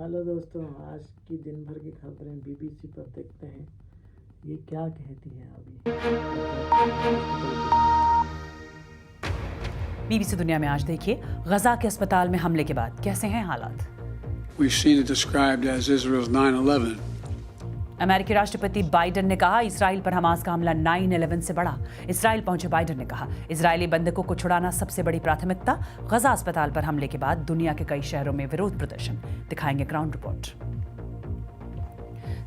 Hello दोस्तों, आज की दिन भर की खबरें बीबीसी पर देखते हैं। ये क्या कहती हैं अभी। बीबीसी दुनिया में आज देखिए, गजा के अस्पताल में हमले के बाद कैसे हैं हालात। We've seen it described as Israel's 9/11. अमेरिकी राष्ट्रपति बाइडेन ने कहा, इसराइल पर हमास का हमला 9/11 से बड़ा। इसराइल पहुंचे बाइडेन ने कहा, इजरायली बंधकों को छुड़ाना सबसे बड़ी प्राथमिकता। गजा अस्पताल पर हमले के बाद दुनिया के कई शहरों में विरोध प्रदर्शन। दिखाएंगे ग्राउंड रिपोर्ट।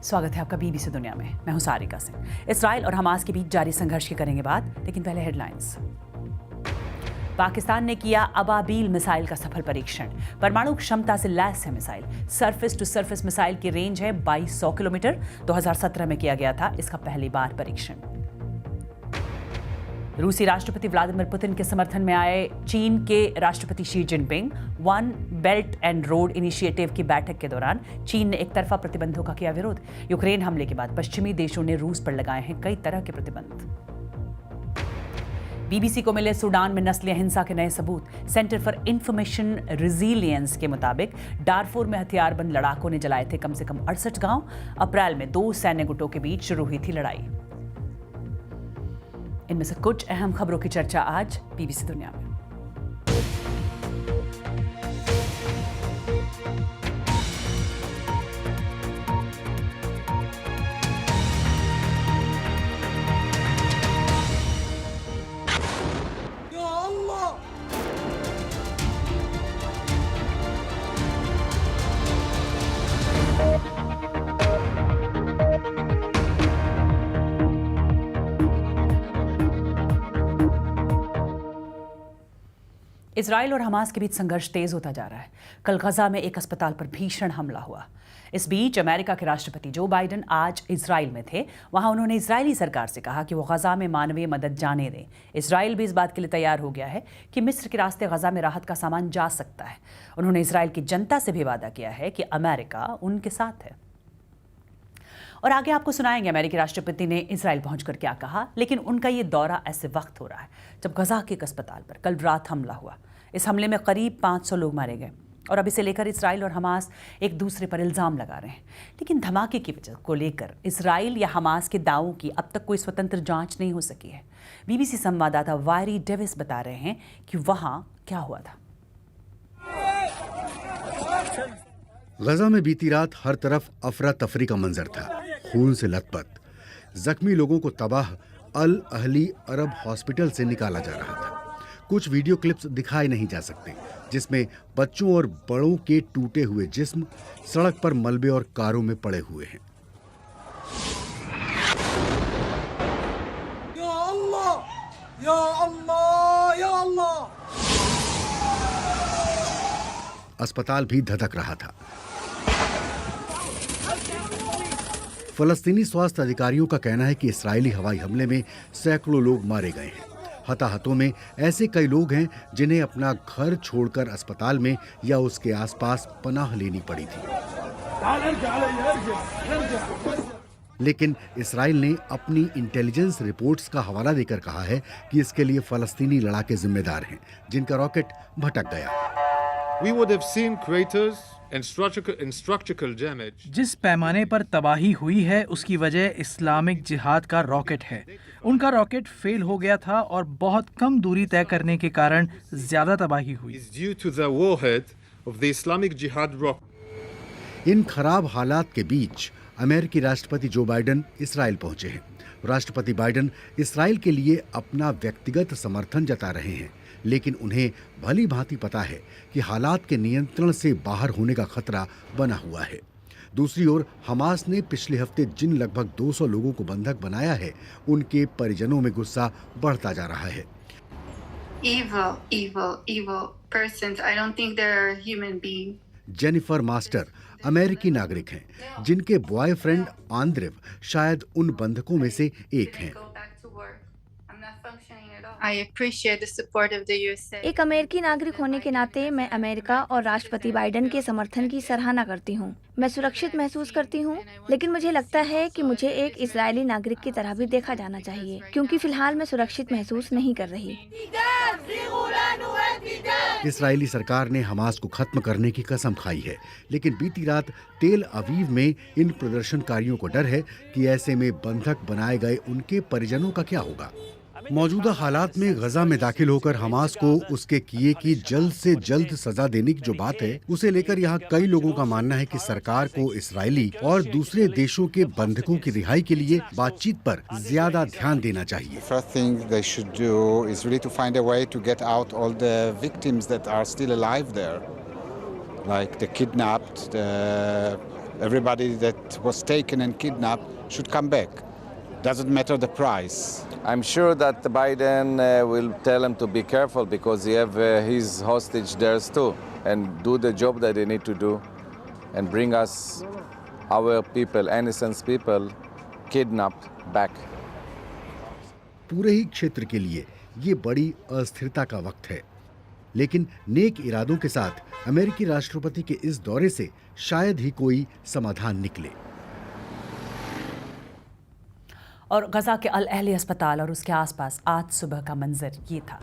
स्वागत है आपका बीबीसी दुनिया में। मैं हूं सारिका सिंह। इसराइल और हमास के बीच जारी संघर्ष की करेंगे बात, लेकिन पहले हेडलाइंस। पाकिस्तान ने किया अबाबील मिसाइल का सफल परीक्षण। परमाणु क्षमता से लैस है missile. Surface to surface missile की रेंज है 2200 किलोमीटर। 2017 में किया गया था इसका पहली बार परीक्षण। रूसी राष्ट्रपति व्लादिमीर पुतिन के समर्थन में आए चीन के राष्ट्रपति Xi Jinping. One belt and road initiative की बैठक के दौरान चीन ने एक तरफा प्रतिबंधों का किया विरोध। यूक्रेन हमले के बाद पश्चिमी देशों ने रूस पर लगाए हैं कई तरह के प्रतिबंध। बीबीसी को मिले सूडान में नस्लीय हिंसा के नए सबूत। सेंटर फॉर इंफॉर्मेशन रिजिलियंस के मुताबिक डारफुर में हथियारबंद लड़ाकों ने जलाए थे कम से कम 68 गांव। अप्रैल में 2 सैन्य गुटों के बीच शुरू हुई थी लड़ाई। इनमें से कुछ अहम खबरों की चर्चा आज बीबीसी दुनिया में। इजराइल और हमास के बीच संघर्ष तेज होता जा रहा है। कल गजा में एक अस्पताल पर भीषण हमला हुआ। इस बीच अमेरिका के राष्ट्रपति जो बाइडेन आज इजराइल में थे। वहां उन्होंने इजरायली सरकार से कहा कि वो गजा में मानवीय मदद जाने दें। इजराइल भी इस बात के लिए तैयार हो गया है कि मिस्र के रास्ते गजा में राहत का सामान जा सकता है। उन्होंने इजराइल की जनता से भी वादा किया है कि अमेरिका उनके साथ है। और आगे आपको सुनाएंगे अमेरिकी राष्ट्रपति ने इजराइल पहुंचकर क्या कहा। लेकिन उनका ये दौरा ऐसे वक्त हो रहा है जब गजा के एक अस्पताल पर कल रात हमला हुआ। इस हमले में करीब 500 लोग मारे गए और अब इसे लेकर इसराइल और हमास एक दूसरे पर इल्जाम लगा रहे हैं। लेकिन धमाके की वजह को लेकर इसराइल या हमास के दावों की अब तक कोई स्वतंत्र जांच नहीं हो सकी है। बीबीसी संवाददाता वायरी डेविस बता रहे हैं कि वहां क्या हुआ था। गजा में बीती रात हर तरफ अफरा तफरी का मंजर था। खून से लथपथ जख्मी लोगों को तबाह अल अहली अरब हॉस्पिटल से निकाला जा रहा था। कुछ वीडियो क्लिप्स दिखाए नहीं जा सकते जिसमें बच्चों और बड़ों के टूटे हुए जिस्म सड़क पर मलबे और कारों में पड़े हुए हैं। या अल्लाह, या अल्लाह, या अल्लाह। अस्पताल भी धधक रहा था। फलस्तीनी स्वास्थ्य अधिकारियों का कहना है कि इस्राएली हवाई हमले में सैकड़ों लोग मारे गए हैं। हताहतों में ऐसे कई लोग हैं जिन्हें अपना घर छोड़कर अस्पताल में या उसके आसपास पनाह लेनी पड़ी थी। लेकिन इस्राएल ने अपनी इंटेलिजेंस रिपोर्ट्स का हवाला देकर कहा है कि इसके लिए फलस्तीनी लड़ाके जिम्मेदार हैं जिनका रॉकेट भटक गया। We would have seen craters and structural damage. जिस पैमाने पर तबाही हुई है उसकी वजह इस्लामिक जिहाद का रॉकेट है। उनका रॉकेट फेल हो गया था और बहुत कम दूरी तय करने के कारण ज्यादा तबाही हुई। Is due to the warhead of the Islamic Jihad rocket. इन खराब हालात के बीच अमेरिकी राष्ट्रपति जो बाइडेन इस्राएल पहुंचे हैं। राष्ट्रपति बाइडेन इस्राएल के लिए अपना व्यक्तिगत समर्थन जता रहे हैं, लेकिन उन्हें भली भांति पता है कि हालात के नियंत्रण से बाहर होने का खतरा बना हुआ है। दूसरी ओर हमास ने पिछले हफ्ते जिन लगभग 200 लोगों को बंधक बनाया है, उनके परिजनों में गुस्सा बढ़ता जा रहा है। Evil persons. I don't think they're human beings. Jennifer master अमेरिकी नागरिक हैं जिनके बॉयफ्रेंड आंद्रेव शायद उन बंधकों में से एक हैं। I appreciate the support of the USA. एक अमेरिकी नागरिक होने के नाते मैं अमेरिका और राष्ट्रपति बाइडेन के समर्थन की सराहना करती हूँ। मैं सुरक्षित महसूस करती हूँ, लेकिन मुझे लगता है कि मुझे एक इजरायली नागरिक की तरह भी देखा जाना चाहिए, क्योंकि फिलहाल मैं सुरक्षित महसूस नहीं कर रही। इस्राएली सरकार ने हमास को खत्म करने की कसम खाई है, लेकिन बीती रात तेल अवीव में इन प्रदर्शनकारियों को डर है कि ऐसे में बंधक बनाए गए उनके परिजनों का क्या होगा। मौजूदा हालात में गजा में दाखिल होकर हमास को उसके किए की जल्द से जल्द सजा देने की जो बात है, उसे लेकर यहाँ कई लोगों का मानना है कि सरकार को इस्राएली और दूसरे देशों के बंधकों की रिहाई के लिए बातचीत पर ज्यादा ध्यान देना चाहिए। First thing they should do is really to find a way to get out all the victims that are still alive there, like the kidnapped, everybody that was taken and kidnapped should come back. Doesn't matter the price. I'm sure that Biden will tell him to be careful because he have his hostage there too, and do the job that they need to do, and bring us our people, innocent people, kidnapped back. पूरे ही क्षेत्र के लिए ये बड़ी अस्थिरता का वक्त है, लेकिन नेक इरादों के साथ अमेरिकी राष्ट्रपति के इस दौरे से शायद ही कोई समाधान निकले। और गजा के अल अहली अस्पताल और उसके आसपास आज सुबह का मंजर ये था।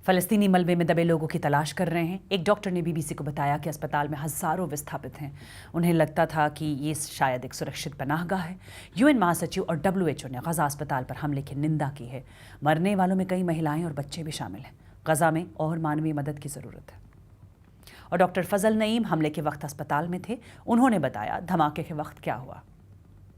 फ़लस्तीनी मलबे में दबे लोगों की तलाश कर रहे हैं। एक डॉक्टर ने बीबीसी को बताया कि अस्पताल में हज़ारों विस्थापित हैं। उन्हें लगता था कि ये शायद एक सुरक्षित पनाहगाह है। यूएन महासचिव और WHO ने गजा अस्पताल पर हमले की निंदा की है। मरने वालों में कई महिलाएं और बच्चे भी शामिल हैं। गजा में और मानवीय मदद की ज़रूरत है। और डॉक्टर फजल नईम हमले के वक्त अस्पताल में थे। उन्होंने बताया धमाके के वक्त क्या हुआ।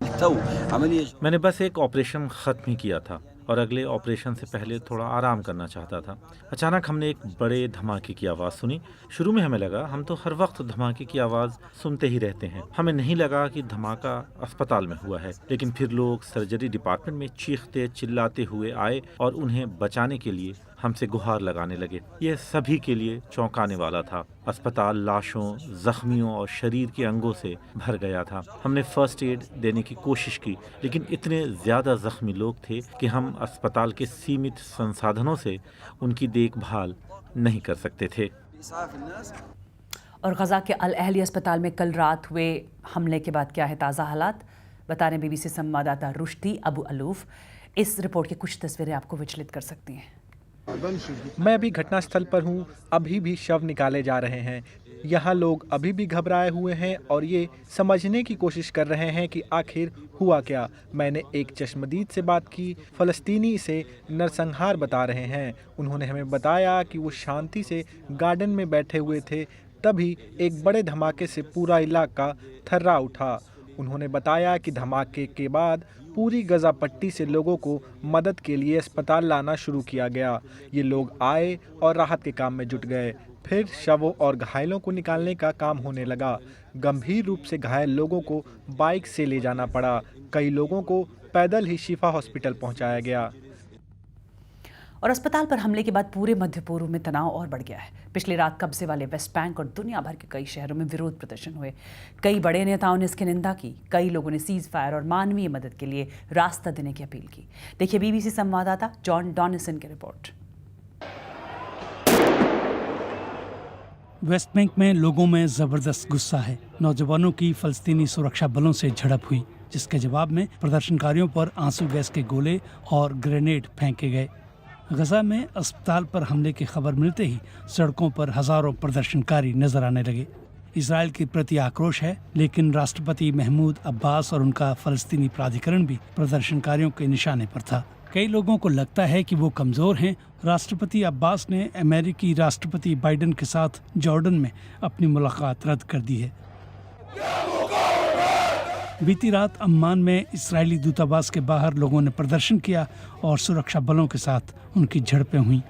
मैंने बस एक ऑपरेशन ख़त्म ही किया था और अगले ऑपरेशन से पहले थोड़ा आराम करना चाहता था। अचानक हमने एक बड़े धमाके की आवाज़ सुनी। शुरू में हमें लगा हम तो हर वक्त धमाके की आवाज़ सुनते ही रहते हैं, हमें नहीं लगा कि धमाका अस्पताल में हुआ है। लेकिन फिर लोग सर्जरी डिपार्टमेंट में चीखते चिल्लाते हुए आए और उन्हें बचाने के लिए हमसे गुहार लगाने लगे। यह सभी के लिए चौंकाने वाला था। अस्पताल लाशों, जख्मियों और शरीर के अंगों से भर गया था। हमने फर्स्ट एड देने की कोशिश की, लेकिन इतने ज़्यादा जख्मी लोग थे कि हम अस्पताल के सीमित संसाधनों से उनकी देखभाल नहीं कर सकते थे। और गजा के अल अहली अस्पताल में कल रात हुए हमले के बाद क्या है ताज़ा हालात, बता रहे बीबीसी संवाददाता रुश्ती अबू अलूफ। इस रिपोर्ट की कुछ तस्वीरें आपको विचलित कर सकती हैं। मैं अभी घटनास्थल पर हूँ। अभी भी शव निकाले जा रहे हैं। यहाँ लोग अभी भी घबराए हुए हैं और ये समझने की कोशिश कर रहे हैं कि आखिर हुआ क्या। मैंने एक चश्मदीद से बात की। फ़लस्तीनी इसे नरसंहार बता रहे हैं। उन्होंने हमें बताया कि वो शांति से गार्डन में बैठे हुए थे, तभी एक बड़े धमाके से पूरा इलाका थर्रा उठा। उन्होंने बताया कि धमाके के बाद पूरी गजा पट्टी से लोगों को मदद के लिए अस्पताल लाना शुरू किया गया। ये लोग आए और राहत के काम में जुट गए। फिर शवों और घायलों को निकालने का काम होने लगा। गंभीर रूप से घायल लोगों को बाइक से ले जाना पड़ा। कई लोगों को पैदल ही शिफा हॉस्पिटल पहुंचाया गया। और अस्पताल पर हमले के बाद पूरे मध्य पूर्व में तनाव और बढ़ गया है। पिछली रात कब्जे वाले वेस्ट बैंक और दुनिया भर के कई शहरों में विरोध प्रदर्शन हुए। कई बड़े नेताओं ने इसकी निंदा की। कई लोगों ने सीज फायर और मानवीय मदद के लिए रास्ता देने की अपील की। देखिए बीबीसी संवाददाता जॉन डॉनिसन की रिपोर्ट। वेस्ट बैंक में लोगों में जबरदस्त गुस्सा है। नौजवानों की फलस्तीनी सुरक्षा बलों से झड़प हुई, जिसके जवाब में प्रदर्शनकारियों पर आंसू गैस के गोले और ग्रेनेड फेंके गए। गजा में अस्पताल पर हमले की खबर मिलते ही सड़कों पर हजारों प्रदर्शनकारी नजर आने लगे। इजराइल के प्रति आक्रोश है, लेकिन राष्ट्रपति महमूद अब्बास और उनका फलस्तीनी प्राधिकरण भी प्रदर्शनकारियों के निशाने पर था। कई लोगों को लगता है कि वो कमजोर हैं। राष्ट्रपति अब्बास ने अमेरिकी राष्ट्रपति बाइडेन के साथ जॉर्डन में अपनी मुलाकात रद्द कर दी है। बीती रात अम्मान में इस्राएली दूतावास के बाहर लोगों ने प्रदर्शन किया और सुरक्षा बलों के साथ उनकी झड़पें हुईं।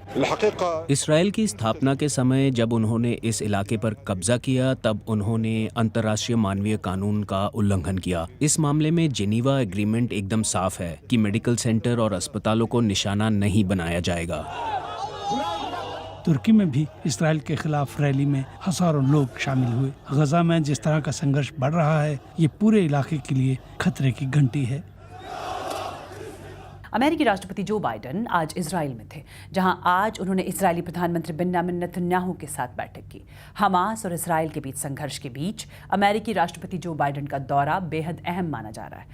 इस्राएल की स्थापना के समय जब उन्होंने इस इलाके पर कब्जा किया, तब उन्होंने अंतर्राष्ट्रीय मानवीय कानून का उल्लंघन किया। इस मामले में जेनीवा एग्रीमेंट एकदम साफ है कि मेडिकल सेंटर और अस्पतालों को निशाना नहीं बनाया जाएगा। तुर्की में भी इस्राएल के खिलाफ रैली में हजारों लोग शामिल हुए। गजा में जिस तरह का संघर्ष बढ़ रहा है, ये पूरे इलाके के लिए खतरे की घंटी है। अमेरिकी राष्ट्रपति जो बाइडेन आज इजराइल में थे, जहां आज उन्होंने इजरायली प्रधानमंत्री बेंजामिन नेतन्याहू के साथ बैठक की। हमास और इजराइल के बीच संघर्ष के बीच अमेरिकी राष्ट्रपति जो बाइडेन का दौरा बेहद अहम माना जा रहा है।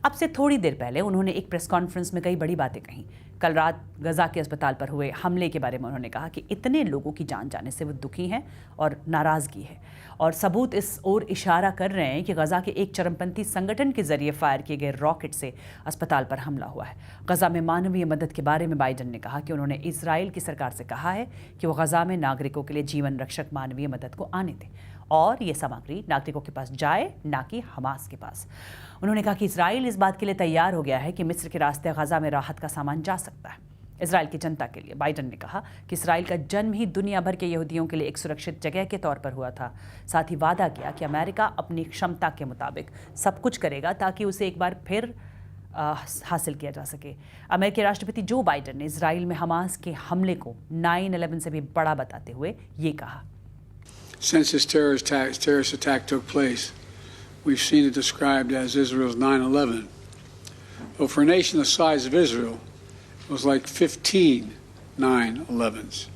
अब से थोड़ी देर पहले उन्होंने एक प्रेस कॉन्फ्रेंस में कई बड़ी बातें कहीं। कल रात गजा के अस्पताल पर हुए हमले के बारे में उन्होंने कहा कि इतने लोगों की जान जाने से वो दुखी हैं और नाराजगी है, और सबूत इस ओर इशारा कर रहे हैं कि गजा के एक चरमपंथी संगठन के जरिए फायर किए गए रॉकेट से अस्पताल पर हमला हुआ है। गजा में मानवीय मदद के बारे में बाइडेन ने कहा कि उन्होंने इजराइल की सरकार से कहा है कि वो गजा में नागरिकों के लिए जीवन रक्षक मानवीय मदद को आने दें और ये सामग्री नागरिकों के पास जाए, ना कि हमास के पास। उन्होंने कहा कि इजराइल इस बात के लिए तैयार हो गया है कि मिस्र के रास्ते गजा में राहत का सामान जा सकता है। इजराइल की जनता के लिए बाइडेन ने कहा कि इजराइल का जन्म ही दुनिया भर के यहूदियों के लिए एक सुरक्षित जगह के तौर पर हुआ था। साथ ही वादा किया कि अमेरिका अपनी क्षमता के मुताबिक सब कुछ करेगा ताकि उसे एक बार फिर हासिल किया जा सके। अमेरिकी राष्ट्रपति जो बाइडेन ने इजराइल में हमास के हमले को 9/11 से भी बड़ा बताते हुए ये कहा, Since this terrorist attack took place, we've seen it described as Israel's 9/11. Well, for a nation the size of Israel, it was like 15 9/11s.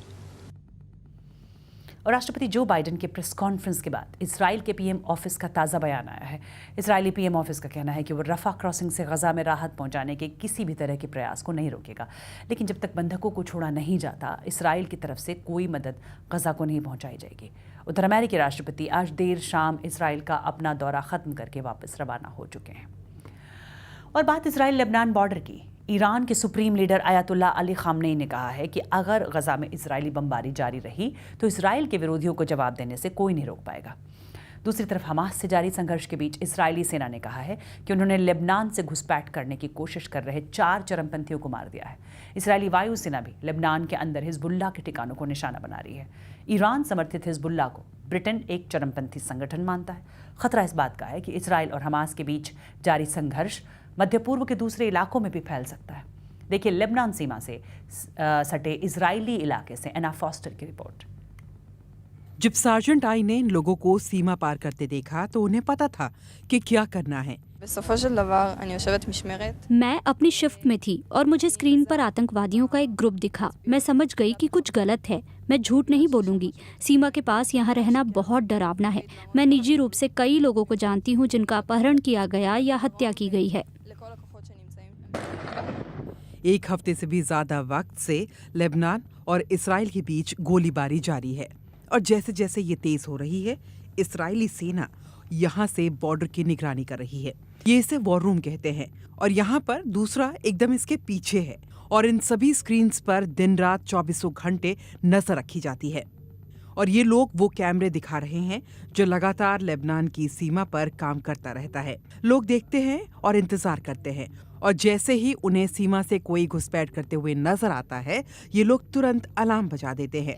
और राष्ट्रपति जो बाइडेन के प्रेस कॉन्फ्रेंस के बाद इजराइल के पीएम ऑफिस का ताज़ा बयान आया है। इजरायली पीएम ऑफिस का कहना है कि वो रफा क्रॉसिंग से गजा में राहत पहुंचाने के किसी भी तरह के प्रयास को नहीं रोकेगा, लेकिन जब तक बंधकों को छोड़ा नहीं जाता, इजराइल की तरफ से कोई मदद गजा को नहीं पहुंचाई जाएगी। उधर अमेरिकी राष्ट्रपति आज देर शाम इजराइल का अपना दौरा ख़त्म करके वापस रवाना हो चुके हैं। और बात इजराइल लेबनान बॉर्डर की। ईरान के supreme leader Ayatollah Ali Khamenei ने कहा है कि अगर गजा में इजरायली बमबारी जारी रही तो इजराइल के विरोधियों को जवाब देने से कोई नहीं रोक पाएगा। दूसरी तरफ हमास से जारी संघर्ष के बीच इजरायली सेना ने कहा है कि उन्होंने लेबनान से घुसपैठ करने की कोशिश कर रहे 4 चरमपंथियों को मार दिया है। इजरायली वायुसेना भी लेबनान के अंदर हिजबुल्लाह के ठिकानों को निशाना बना रही है। ईरान समर्थित हिजबुल्लाह को ब्रिटेन एक चरमपंथी संगठन मानता है। खतरा इस बात का है कि इजराइल और हमास के बीच जारी संघर्ष मध्य पूर्व के दूसरे इलाकों में भी फैल सकता है। देखिए लेबनान सीमा से सटे इजरायली इलाके से एना फॉस्टर की रिपोर्ट। जब सार्जेंट आई ने इन लोगों को सीमा पार करते देखा तो उन्हें पता था कि क्या करना है। मैं अपनी शिफ्ट में थी और मुझे स्क्रीन पर आतंकवादियों का एक ग्रुप दिखा। मैं समझ गई कि कुछ गलत है। मैं झूठ नहीं बोलूंगी, सीमा के पास यहाँ रहना बहुत डरावना है। मैं निजी रूप से कई लोगों को जानती हूँ जिनका अपहरण किया गया या हत्या की गई है। 1 हफ्ते से भी ज्यादा वक्त से लेबनान और इजराइल के बीच गोलीबारी जारी है और जैसे जैसे ये तेज हो रही है, इजरायली सेना यहाँ से बॉर्डर की निगरानी कर रही है। ये इसे वॉर रूम कहते हैं और यहाँ पर दूसरा एकदम इसके पीछे है और इन सभी स्क्रीन्स पर दिन रात 24 घंटे नजर रखी जाती है। और ये लोग वो कैमरे दिखा रहे हैं जो लगातार लेबनान की सीमा पर काम करता रहता है। लोग देखते हैं और इंतजार करते हैं और जैसे ही उन्हें सीमा से कोई घुसपैठ करते हुए नजर आता है, ये लोग तुरंत अलार्म बजा देते हैं।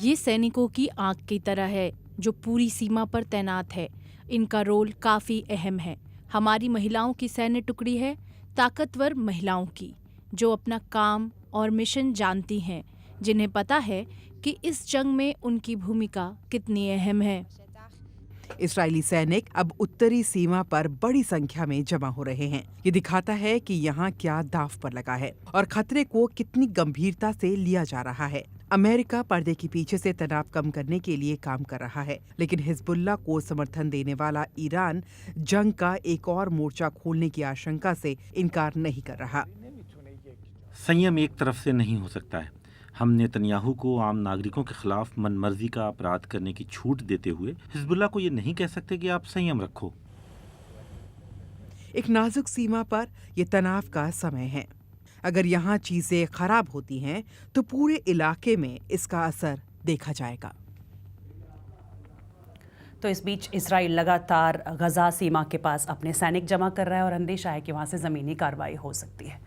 ये सैनिकों की आंख की तरह है जो पूरी सीमा पर तैनात है। इनका रोल काफी अहम है। हमारी महिलाओं की सैन्य टुकड़ी है, ताकतवर महिलाओं की, जो अपना काम और मिशन जानती हैं, जिन्हें पता है कि इस जंग में उनकी भूमिका कितनी अहम है। इजरायली सैनिक अब उत्तरी सीमा पर बड़ी संख्या में जमा हो रहे हैं। ये दिखाता है कि यहाँ क्या दांव पर लगा है और खतरे को कितनी गंभीरता से लिया जा रहा है। अमेरिका पर्दे के पीछे से तनाव कम करने के लिए काम कर रहा है, लेकिन हिजबुल्लाह को समर्थन देने वाला ईरान जंग का एक और मोर्चा खोलने की आशंका से इनकार नहीं कर रहा। संयम एक तरफ से नहीं हो सकता है। हम नेतन्याहू को आम नागरिकों के खिलाफ मनमर्जी का अपराध करने की छूट देते हुए हिजबुल्लाह को ये नहीं कह सकते कि आप संयम रखो। एक नाजुक सीमा पर ये तनाव का समय है। अगर यहाँ चीजें खराब होती हैं तो पूरे इलाके में इसका असर देखा जाएगा। तो इस बीच इजराइल लगातार गजा सीमा के पास अपने सैनिक जमा कर रहा है और अंदेशा है कि वहाँ से ज़मीनी कार्रवाई हो सकती है।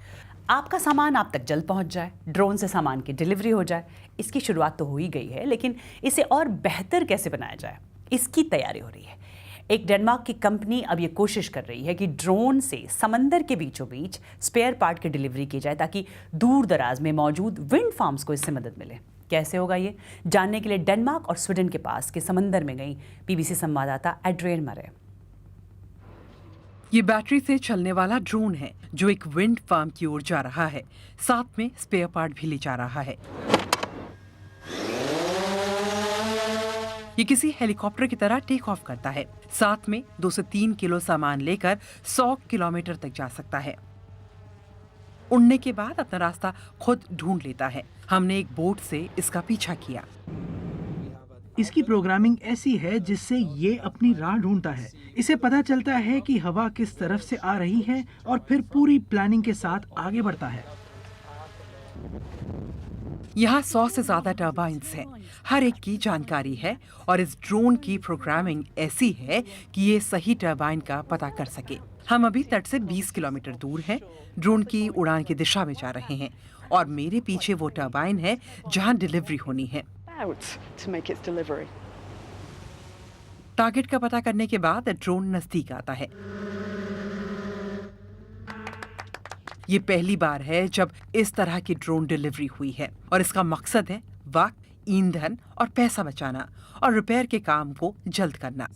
आपका सामान आप तक जल्द पहुंच जाए, ड्रोन से सामान की डिलीवरी हो जाए, इसकी शुरुआत तो हो ही गई है, लेकिन इसे और बेहतर कैसे बनाया जाए, इसकी तैयारी हो रही है। एक डेनमार्क की कंपनी अब ये कोशिश कर रही है कि ड्रोन से समंदर के बीचों बीच स्पेयर पार्ट की डिलीवरी की जाए ताकि दूर दराज में मौजूद विंड फार्म्स को इससे मदद मिले। कैसे होगा ये जानने के लिए डेनमार्क और स्वीडन के पास के समंदर में गई बीबीसी संवाददाता एड्रियन मरे। ये बैटरी से चलने वाला ड्रोन है जो एक विंड फार्म की ओर जा रहा है, साथ में स्पेयर पार्ट भी ले जा रहा है। ये किसी हेलीकॉप्टर की तरह टेक ऑफ करता है। साथ में 2 से 3 किलो सामान लेकर 100 किलोमीटर तक जा सकता है। उड़ने के बाद अपना रास्ता खुद ढूंढ लेता है। हमने एक बोट से इसका पीछा किया। इसकी प्रोग्रामिंग ऐसी है जिससे ये अपनी राह ढूंढता है। इसे पता चलता है कि हवा किस तरफ से आ रही है और फिर पूरी प्लानिंग के साथ आगे बढ़ता है। यहाँ 100 से ज्यादा टर्बाइन्स हैं, हर एक की जानकारी है और इस ड्रोन की प्रोग्रामिंग ऐसी है कि ये सही टर्बाइन का पता कर सके। हम अभी तट से 20 किलोमीटर दूर हैं, ड्रोन की उड़ान की दिशा में जा रहे हैं और मेरे पीछे वो टर्बाइन है जहाँ डिलीवरी होनी है। टारगेट का पता करने के बाद ड्रोन नजदीक आता है। ये पहली बार है जब इस तरह की ड्रोन डिलीवरी हुई है और इसका मकसद है वक्त, ईंधन और पैसा बचाना और रिपेयर के काम को जल्द करना।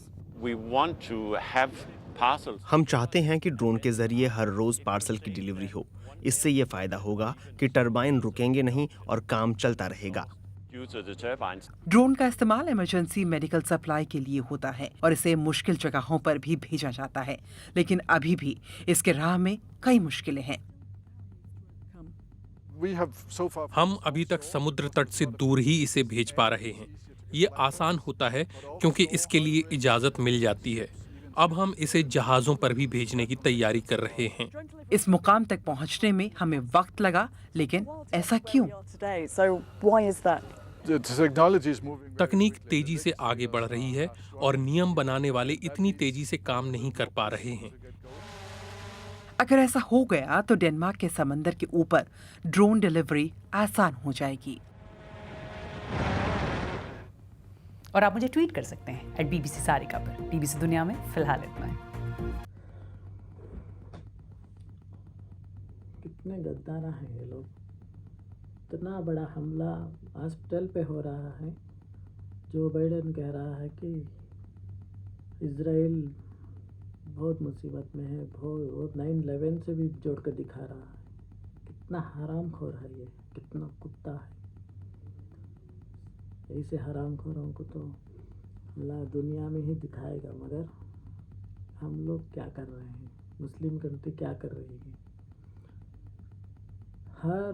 हम चाहते हैं कि ड्रोन के जरिए हर रोज पार्सल की डिलीवरी हो। इससे ये फायदा होगा कि टरबाइन रुकेंगे नहीं और काम चलता रहेगा। ड्रोन का इस्तेमाल इमरजेंसी मेडिकल सप्लाई के लिए होता है और इसे मुश्किल जगहों पर भी भेजा जाता है, लेकिन अभी भी इसके राह में कई मुश्किलें हैं। हम अभी तक समुद्र तट से दूर ही इसे भेज पा रहे हैं। ये आसान होता है क्योंकि इसके लिए इजाजत मिल जाती है। अब हम इसे जहाजों पर भी भेजने की तैयारी कर रहे हैं। इस मुकाम तक पहुंचने में हमें वक्त लगा, लेकिन ऐसा क्यों? तकनीक तेजी से आगे बढ़ रही है और नियम बनाने वाले इतनी तेजी से काम नहीं कर पा रहे हैं। अगर ऐसा हो गया तो डेनमार्क के समंदर के ऊपर ड्रोन डिलीवरी आसान हो जाएगी। और आप मुझे ट्वीट कर सकते हैं @BBC सारिका पर। BBC दुनिया में फिलहाल इतना है। कितने गद्दार हैं ये लोग। इतना बड़ा हमला हॉस्पिटल पे हो रहा है। जो बाइडेन कह रहा है कि इजराइल बहुत मुसीबत में है, बहुत 9/11 से भी जोड़ कर दिखा रहा है। कितना हरामखोर है ये, कितना कुत्ता है। ऐसे हरामखोरों को तो अल्लाह दुनिया में ही दिखाएगा, मगर हम लोग क्या कर रहे हैं, मुस्लिम कंट्री क्या कर रही है। हर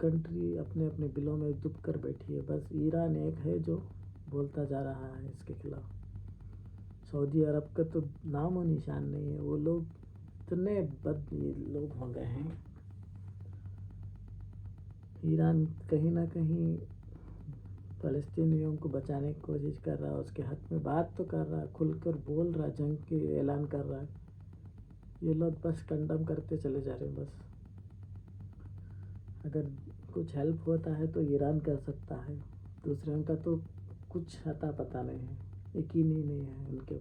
कंट्री अपने अपने बिलों में डूब कर बैठी है। बस ईरान एक है जो बोलता जा रहा है इसके खिलाफ। सऊदी अरब का तो नामो निशान नहीं है। वो लोग इतने बद लोग हो गए हैं। ईरान कहीं ना कहीं फ़लस्तीनियों को बचाने की कोशिश कर रहा है, उसके हक में बात तो कर रहा है, खुलकर बोल रहा, जंग की ऐलान कर रहा है। ये लोग बस कंडम करते चले जा रहे हैं। बस अगर कुछ हेल्प होता है तो ईरान कर सकता है, दूसरों का तो कुछ अता पता नहीं है, यकीन ही नहीं है उनके